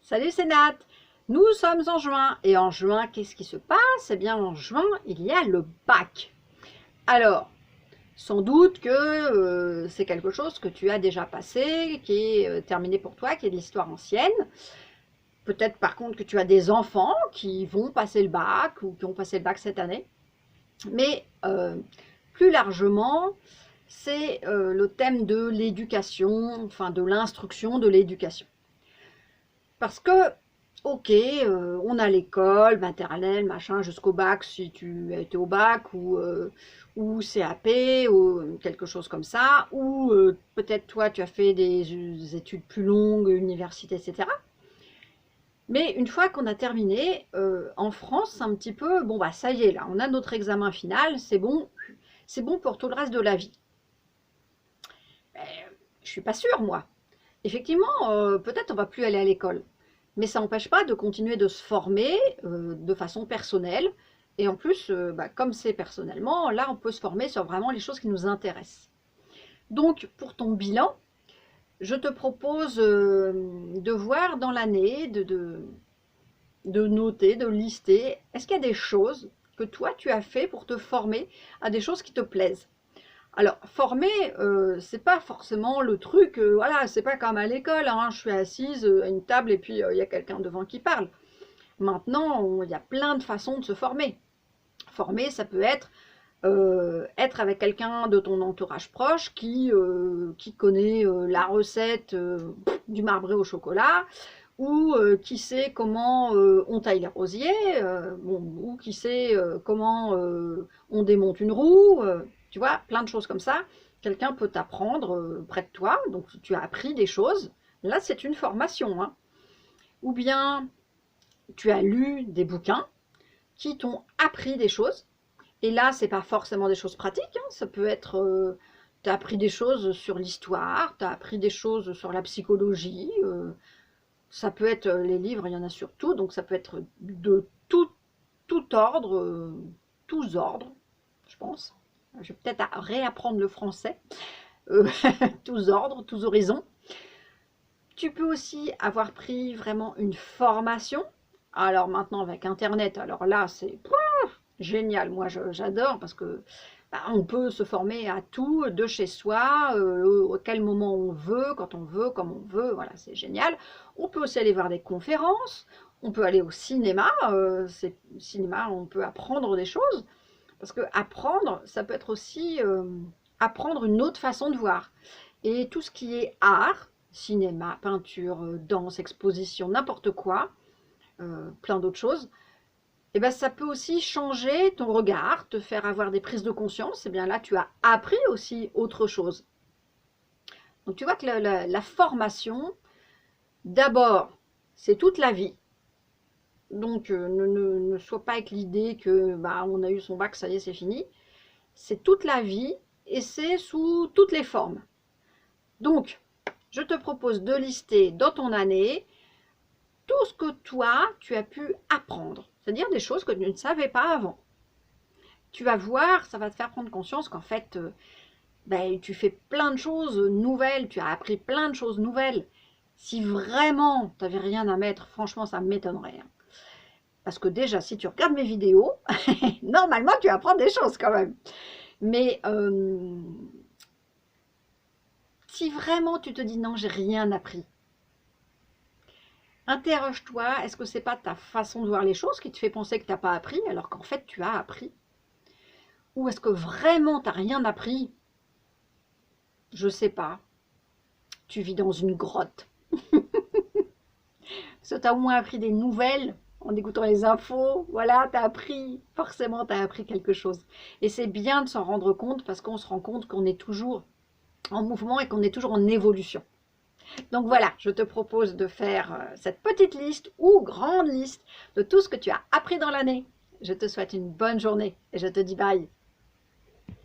Salut, c'est Nat. Nous sommes en juin. Et en juin, qu'est-ce qui se passe? Eh bien, en juin, il y a le bac. Alors, sans doute que c'est quelque chose que tu as déjà passé, qui est terminé pour toi, qui est de l'histoire ancienne. Peut-être par contre que tu as des enfants qui vont passer le bac ou qui ont passé le bac cette année. Mais plus largement, c'est le thème de l'éducation, enfin de l'instruction de l'éducation. Parce que, ok, on a l'école, maternelle, machin, jusqu'au bac, si tu as été au bac, ou CAP, ou quelque chose comme ça, ou peut-être toi, tu as fait des études plus longues, université, etc. Mais une fois qu'on a terminé, en France, c'est un petit peu, bon, bah ça y est, là, on a notre examen final, c'est bon pour tout le reste de la vie. Je suis pas sûre, moi. Effectivement, peut-être on va plus aller à l'école. Mais ça n'empêche pas de continuer de se former de façon personnelle. Et en plus, bah, comme c'est personnellement, là, on peut se former sur vraiment les choses qui nous intéressent. Donc, pour ton bilan, je te propose de voir dans l'année, de noter, de lister, est-ce qu'il y a des choses que toi, tu as fait pour te former à des choses qui te plaisent? Alors, former, c'est pas forcément le truc, voilà, c'est pas comme à l'école, hein, je suis assise à une table et puis il y a quelqu'un devant qui parle. Maintenant, il y a plein de façons de se former. Former, ça peut être avec quelqu'un de ton entourage proche qui connaît la recette du marbré au chocolat, ou qui sait comment on taille les rosiers, bon, ou qui sait comment on démonte une roue, tu vois, plein de choses comme ça. Quelqu'un peut t'apprendre près de toi, donc tu as appris des choses. Là, c'est une formation, hein. Ou bien tu as lu des bouquins qui t'ont appris des choses. Et là, c'est pas forcément des choses pratiques, hein. Ça peut être, tu as appris des choses sur l'histoire, tu as appris des choses sur la psychologie. Ça peut être, les livres, il y en a sur tout, donc ça peut être de tout ordre, tous ordres, je pense. Je vais peut-être réapprendre le français. Euh, tous ordres, tous horizons. Tu peux aussi avoir pris vraiment une formation. Alors maintenant avec Internet, alors là c'est génial, moi j'adore parce que bah, on peut se former à tout de chez soi, à quel moment on veut, quand on veut, comme on veut, voilà, c'est génial. On peut aussi aller voir des conférences, on peut aller au cinéma, cinéma, on peut apprendre des choses, parce que apprendre, ça peut être aussi apprendre une autre façon de voir. Et tout ce qui est art, cinéma, peinture, danse, exposition, n'importe quoi, plein d'autres choses, et ben, ça peut aussi changer ton regard, te faire avoir des prises de conscience. Et bien là, tu as appris aussi autre chose. Donc tu vois que la formation, d'abord, c'est toute la vie. Donc ne sois pas avec l'idée que bah, on a eu son bac, ça y est, c'est fini. C'est toute la vie et c'est sous toutes les formes. Donc, je te propose de lister dans ton année tout ce que toi, tu as pu apprendre. C'est-à-dire des choses que tu ne savais pas avant. Tu vas voir, ça va te faire prendre conscience qu'en fait, ben, tu fais plein de choses nouvelles, tu as appris plein de choses nouvelles. Si vraiment tu n'avais rien à mettre, franchement, ça m'étonnerait, hein. Parce que déjà, si tu regardes mes vidéos, normalement, tu apprends des choses quand même. Mais si vraiment tu te dis non, j'ai rien appris, interroge-toi, est-ce que c'est pas ta façon de voir les choses qui te fait penser que tu n'as pas appris alors qu'en fait tu as appris? Ou est-ce que vraiment tu n'as rien appris? Je sais pas. Tu vis dans une grotte. Parce que tu as au moins appris des nouvelles en écoutant les infos. Voilà, tu as appris. Forcément, tu as appris quelque chose. Et c'est bien de s'en rendre compte parce qu'on se rend compte qu'on est toujours en mouvement et qu'on est toujours en évolution. Donc voilà, je te propose de faire cette petite liste ou grande liste de tout ce que tu as appris dans l'année. Je te souhaite une bonne journée et je te dis bye.